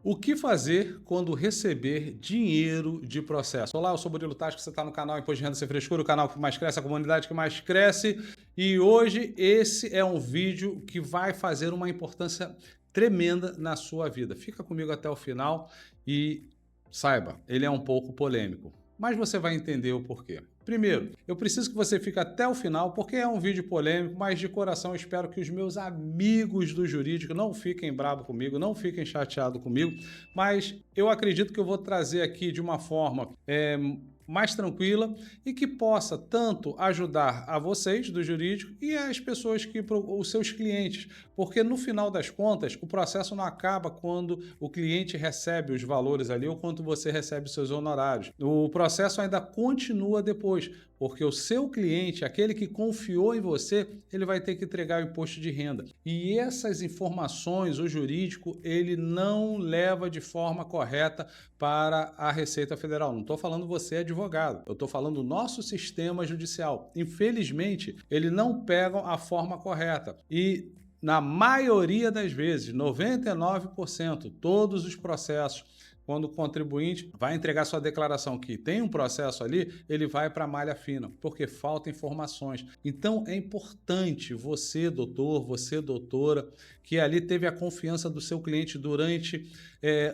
O que fazer quando receber dinheiro de processo? Olá, eu sou Murilo Tasco, você está no canal Imposto de Renda Sem Frescura, o canal que mais cresce, a comunidade que mais cresce. E hoje esse é um vídeo que vai fazer uma importância tremenda na sua vida. Fica comigo até o final e saiba, ele é um pouco polêmico, mas você vai entender o porquê. Primeiro, eu preciso que você fique até o final, porque é um vídeo polêmico, mas de coração eu espero que os meus amigos do jurídico não fiquem bravos comigo, não fiquem chateados comigo, mas eu acredito que eu vou trazer aqui de uma forma mais tranquila e que possa tanto ajudar a vocês do jurídico e as pessoas os seus clientes, porque no final das contas o processo não acaba quando o cliente recebe os valores ali ou quando você recebe os seus honorários. O processo ainda continua depois, porque o seu cliente, aquele que confiou em você, ele vai ter que entregar o imposto de renda. E essas informações, o jurídico, ele não leva de forma correta para a Receita Federal. Não estou falando você, advogado. Eu estou falando do nosso sistema judicial. Infelizmente, ele não pega a forma correta. E na maioria das vezes, 99%, todos os processos, quando o contribuinte vai entregar sua declaração que tem um processo ali, ele vai para a malha fina, porque falta informações. Então é importante você, doutor, você, doutora, que ali teve a confiança do seu cliente durante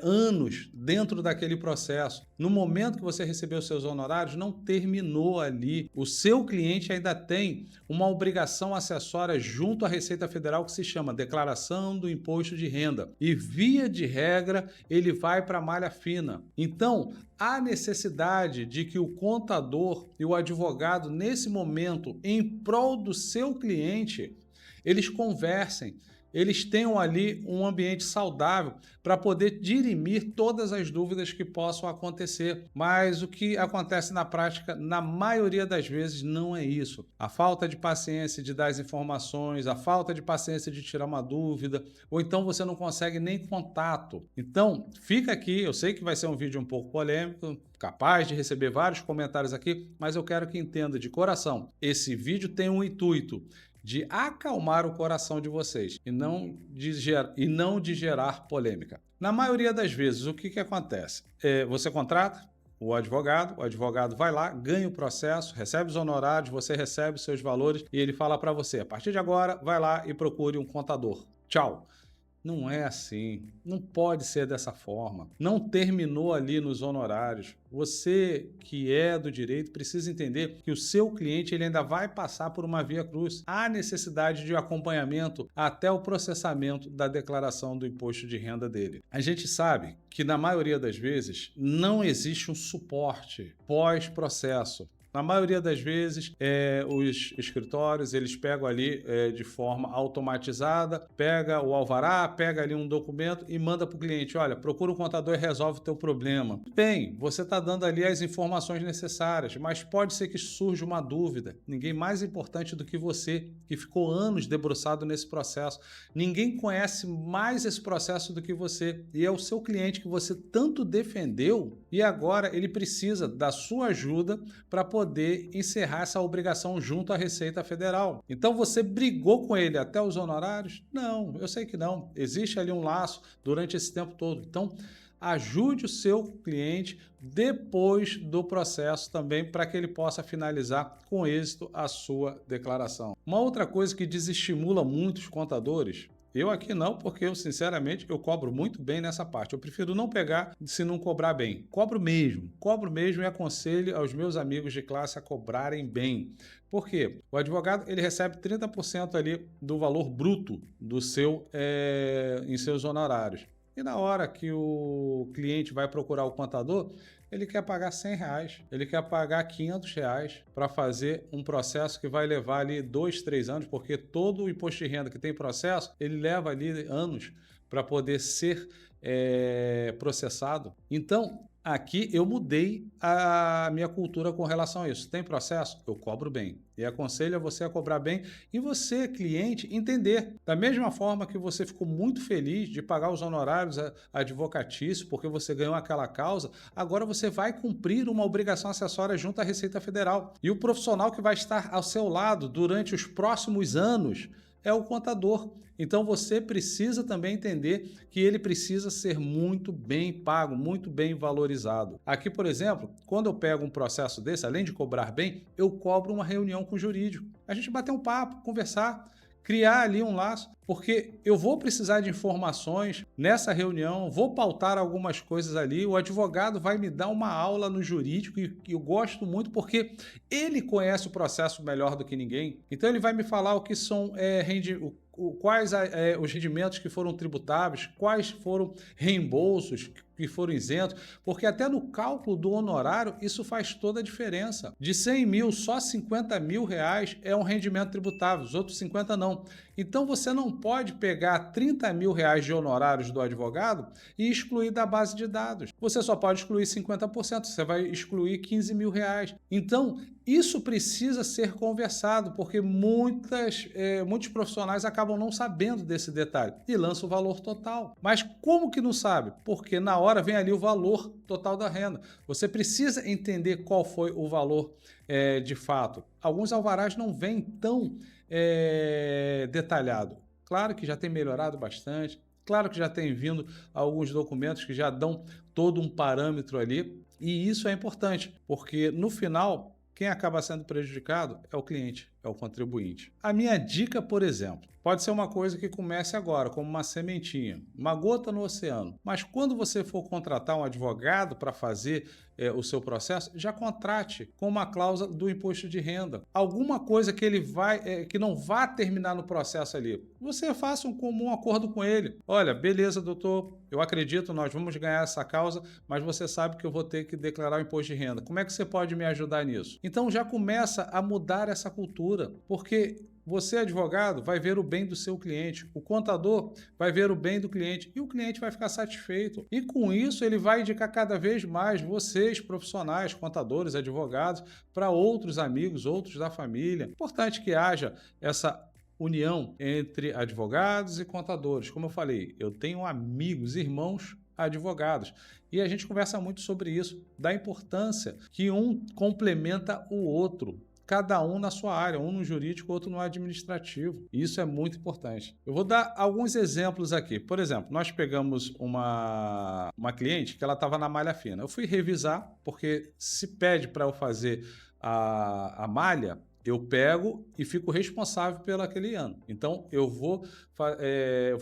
anos dentro daquele processo. No momento que você recebeu seus honorários, não terminou ali. O seu cliente ainda tem uma obrigação acessória junto à Receita Federal que se chama Declaração do Imposto de Renda. E via de regra, ele vai para a malha fina. Então, há necessidade de que o contador e o advogado, nesse momento, em prol do seu cliente, eles conversem, eles tenham ali um ambiente saudável para poder dirimir todas as dúvidas que possam acontecer. Mas o que acontece na prática, na maioria das vezes, não é isso. A falta de paciência de dar as informações, a falta de paciência de tirar uma dúvida, ou então você não consegue nem contato. Então, fica aqui, eu sei que vai ser um vídeo um pouco polêmico, capaz de receber vários comentários aqui, mas eu quero que entenda de coração, esse vídeo tem um intuito de acalmar o coração de vocês e não de gerar polêmica. Na maioria das vezes, o que acontece? Você contrata o advogado vai lá, ganha o processo, recebe os honorários, você recebe os seus valores e ele fala para você, a partir de agora, vai lá e procure um contador. Tchau. Não é assim, não pode ser dessa forma. Não terminou ali nos honorários. Você que é do direito precisa entender que o seu cliente ele ainda vai passar por uma via cruz. Há necessidade de acompanhamento até o processamento da declaração do imposto de renda dele. A gente sabe que na maioria das vezes não existe um suporte pós-processo. Na maioria das vezes, os escritórios, eles pegam ali de forma automatizada, pega o alvará, pega ali um documento e manda para o cliente, olha, procura um contador e resolve o teu problema. Bem, você está dando ali as informações necessárias, mas pode ser que surja uma dúvida. Ninguém mais importante do que você, que ficou anos debruçado nesse processo. Ninguém conhece mais esse processo do que você. E é o seu cliente que você tanto defendeu e agora ele precisa da sua ajuda para poder encerrar essa obrigação junto à Receita Federal. Então você brigou com ele até os honorários? Não, eu sei que não. Existe ali um laço durante esse tempo todo. Então ajude o seu cliente depois do processo também para que ele possa finalizar com êxito a sua declaração. Uma outra coisa que desestimula muitos contadores, eu aqui não, porque eu, sinceramente, eu cobro muito bem nessa parte. Eu prefiro não pegar se não cobrar bem. Cobro mesmo e aconselho aos meus amigos de classe a cobrarem bem. Por quê? O advogado ele recebe 30% ali do valor bruto do em seus honorários. E na hora que o cliente vai procurar o contador, ele quer pagar R$100, ele quer pagar R$500 para fazer um processo que vai levar ali 2, 3 anos, porque todo o imposto de renda que tem processo, ele leva ali anos para poder ser processado. Então, aqui eu mudei a minha cultura com relação a isso. Tem processo? Eu cobro bem. E aconselho a você a cobrar bem e você, cliente, entender. Da mesma forma que você ficou muito feliz de pagar os honorários advocatícios porque você ganhou aquela causa, agora você vai cumprir uma obrigação acessória junto à Receita Federal. E o profissional que vai estar ao seu lado durante os próximos anos é o contador. Então você precisa também entender que ele precisa ser muito bem pago, muito bem valorizado. Aqui, por exemplo, quando eu pego um processo desse, além de cobrar bem, eu cobro uma reunião com o jurídico. A gente bater um papo, conversar, criar ali um laço, porque eu vou precisar de informações nessa reunião, vou pautar algumas coisas ali, o advogado vai me dar uma aula no jurídico e eu gosto muito porque ele conhece o processo melhor do que ninguém, então ele vai me falar o que são quais os rendimentos que foram tributáveis, quais foram reembolsos que foram isentos, porque até no cálculo do honorário isso faz toda a diferença. De 100 mil, só 50 mil reais é um rendimento tributável, os outros 50 não. Então você não pode pegar 30 mil reais de honorários do advogado e excluir da base de dados. Você só pode excluir 50%, você vai excluir 15 mil reais. Então, isso precisa ser conversado, porque muitos profissionais acabam não sabendo desse detalhe e lançam o valor total. Mas como que não sabe? Porque na hora vem ali o valor total da renda. Você precisa entender qual foi o valor de fato. Alguns alvarás não vêm tão detalhado. Claro que já tem melhorado bastante, claro que já tem vindo alguns documentos que já dão todo um parâmetro ali, e isso é importante, porque no final quem acaba sendo prejudicado é o cliente, é o contribuinte. A minha dica, por exemplo, pode ser uma coisa que comece agora, como uma sementinha, uma gota no oceano. Mas quando você for contratar um advogado para fazer o seu processo, já contrate com uma cláusula do imposto de renda. Alguma coisa que ele que não vá terminar no processo ali. Você faça um comum acordo com ele. Olha, beleza, doutor, eu acredito, nós vamos ganhar essa causa, mas você sabe que eu vou ter que declarar o imposto de renda. Como é que você pode me ajudar nisso? Então já começa a mudar essa cultura, porque você, advogado, vai ver o bem do seu cliente, o contador vai ver o bem do cliente e o cliente vai ficar satisfeito. E com isso ele vai indicar cada vez mais vocês, profissionais, contadores, advogados, para outros amigos, outros da família. Importante que haja essa união entre advogados e contadores. Como eu falei, eu tenho amigos, irmãos advogados. E a gente conversa muito sobre isso, da importância que um complementa o outro. Cada um na sua área, um no jurídico, outro no administrativo. Isso é muito importante. Eu vou dar alguns exemplos aqui. Por exemplo, nós pegamos uma cliente que ela estava na malha fina. Eu fui revisar, porque se pede para eu fazer a malha, eu pego e fico responsável pelo aquele ano. Então, eu vou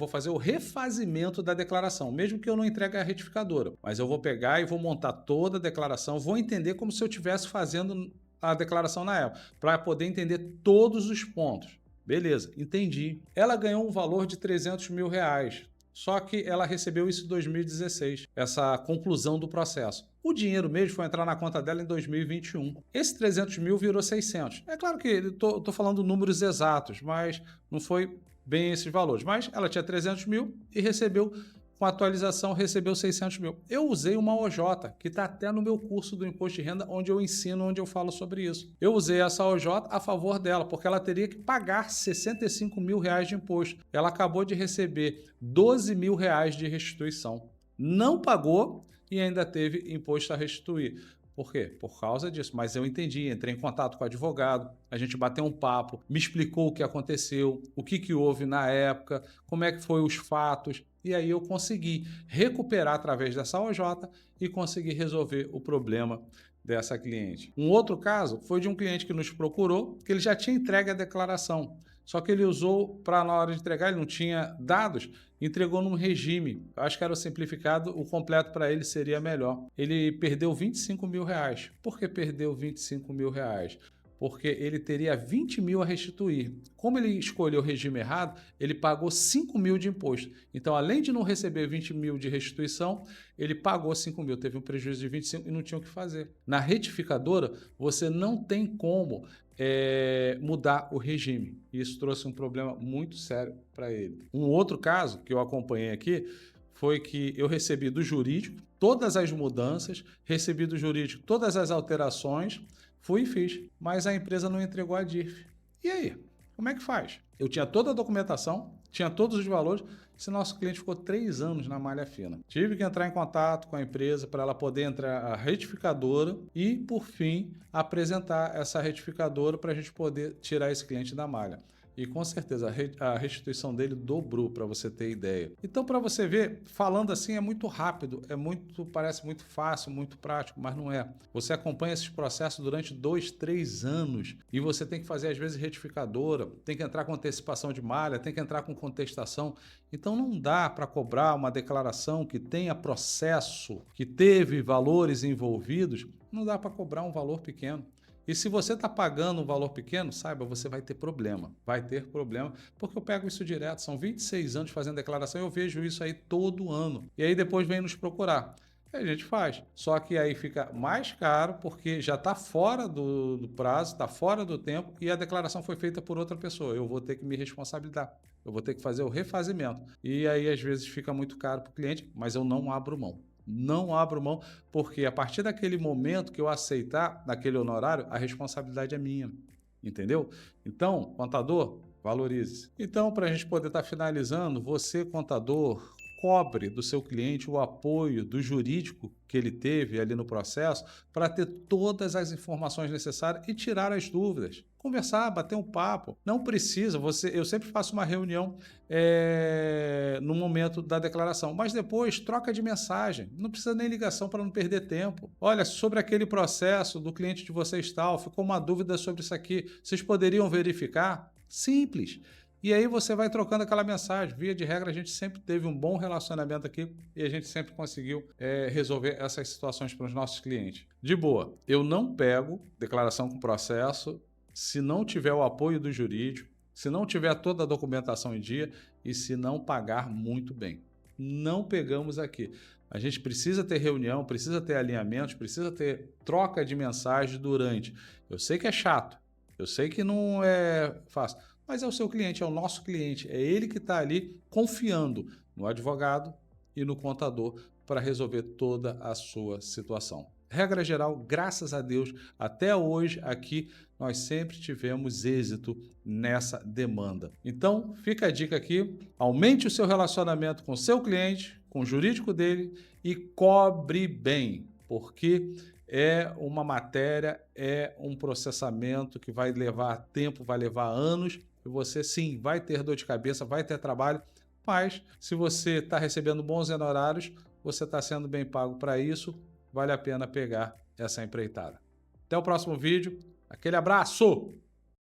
fazer o refazimento da declaração, mesmo que eu não entregue a retificadora. Mas eu vou pegar e vou montar toda a declaração, vou entender como se eu estivesse fazendo a declaração na época, para poder entender todos os pontos. Beleza, entendi. Ela ganhou um valor de 300 mil reais, só que ela recebeu isso em 2016, essa conclusão do processo. O dinheiro mesmo foi entrar na conta dela em 2021. Esse 300 mil virou 600. É claro que estou falando números exatos, mas não foi bem esses valores. Mas ela tinha 300 mil e recebeu, com a atualização, recebeu 600 mil. Eu usei uma OJ, que está até no meu curso do Imposto de Renda, onde eu ensino, onde eu falo sobre isso. Eu usei essa OJ a favor dela, porque ela teria que pagar 65 mil reais de imposto. Ela acabou de receber 12 mil reais de restituição. Não pagou e ainda teve imposto a restituir. Por quê? Por causa disso. Mas eu entendi, entrei em contato com o advogado, a gente bateu um papo, me explicou o que aconteceu, o que houve na época, como é que foi os fatos, e aí eu consegui recuperar através dessa OJ e consegui resolver o problema dessa cliente. Um outro caso foi de um cliente que nos procurou, que ele já tinha entregue a declaração, só que ele usou para, na hora de entregar, ele não tinha dados, entregou num regime. Acho que era o simplificado, o completo para ele seria melhor. Ele perdeu 25 mil reais. Por que perdeu 25 mil reais? Porque ele teria 20 mil a restituir. Como ele escolheu o regime errado, ele pagou 5 mil de imposto. Então, além de não receber 20 mil de restituição, ele pagou 5 mil, teve um prejuízo de 25 e não tinha o que fazer. Na retificadora, você não tem como mudar o regime. Isso trouxe um problema muito sério para ele. Um outro caso que eu acompanhei aqui foi que eu recebi do jurídico todas as mudanças, recebi do jurídico todas as alterações, fui e fiz, mas a empresa não entregou a DIRF. E aí? Como é que faz? Eu tinha toda a documentação, tinha todos os valores, esse nosso cliente ficou 3 anos na malha fina. Tive que entrar em contato com a empresa para ela poder entrar a retificadora e, por fim, apresentar essa retificadora para a gente poder tirar esse cliente da malha. E com certeza a restituição dele dobrou, para você ter ideia. Então, para você ver, falando assim é muito rápido, parece muito fácil, muito prático, mas não é. Você acompanha esses processos durante 2, 3 anos e você tem que fazer às vezes retificadora, tem que entrar com antecipação de malha, tem que entrar com contestação. Então não dá para cobrar uma declaração que tenha processo, que teve valores envolvidos, não dá para cobrar um valor pequeno. E se você está pagando um valor pequeno, saiba, você vai ter problema. Vai ter problema, porque eu pego isso direto. São 26 anos fazendo declaração e eu vejo isso aí todo ano. E aí depois vem nos procurar. E a gente faz. Só que aí fica mais caro, porque já está fora do prazo, está fora do tempo e a declaração foi feita por outra pessoa. Eu vou ter que me responsabilizar. Eu vou ter que fazer o refazimento. E aí às vezes fica muito caro para o cliente, mas eu não abro mão. Não abro mão, porque a partir daquele momento que eu aceitar naquele honorário, a responsabilidade é minha, entendeu? Então, contador, valorize-se. Então, para a gente poder estar finalizando, você, contador, cobre do seu cliente o apoio do jurídico que ele teve ali no processo para ter todas as informações necessárias e tirar as dúvidas. Conversar, bater um papo. Não precisa, eu sempre faço uma reunião no momento da declaração, mas depois troca de mensagem. Não precisa nem ligação para não perder tempo. Olha, sobre aquele processo do cliente de vocês tal, ficou uma dúvida sobre isso aqui, vocês poderiam verificar? Simples. E aí você vai trocando aquela mensagem. Via de regra, a gente sempre teve um bom relacionamento aqui e a gente sempre conseguiu resolver essas situações para os nossos clientes. De boa, eu não pego declaração com processo se não tiver o apoio do jurídico, se não tiver toda a documentação em dia e se não pagar muito bem. Não pegamos aqui. A gente precisa ter reunião, precisa ter alinhamentos, precisa ter troca de mensagens durante. Eu sei que é chato, eu sei que não é fácil, mas é o seu cliente, é o nosso cliente, é ele que está ali confiando no advogado e no contador para resolver toda a sua situação. Regra geral, graças a Deus, até hoje aqui nós sempre tivemos êxito nessa demanda. Então, fica a dica aqui, aumente o seu relacionamento com o seu cliente, com o jurídico dele e cobre bem, porque é uma matéria, é um processamento que vai levar tempo, vai levar anos, e você sim vai ter dor de cabeça, vai ter trabalho, mas se você está recebendo bons honorários, você está sendo bem pago para isso, vale a pena pegar essa empreitada. Até o próximo vídeo, aquele abraço!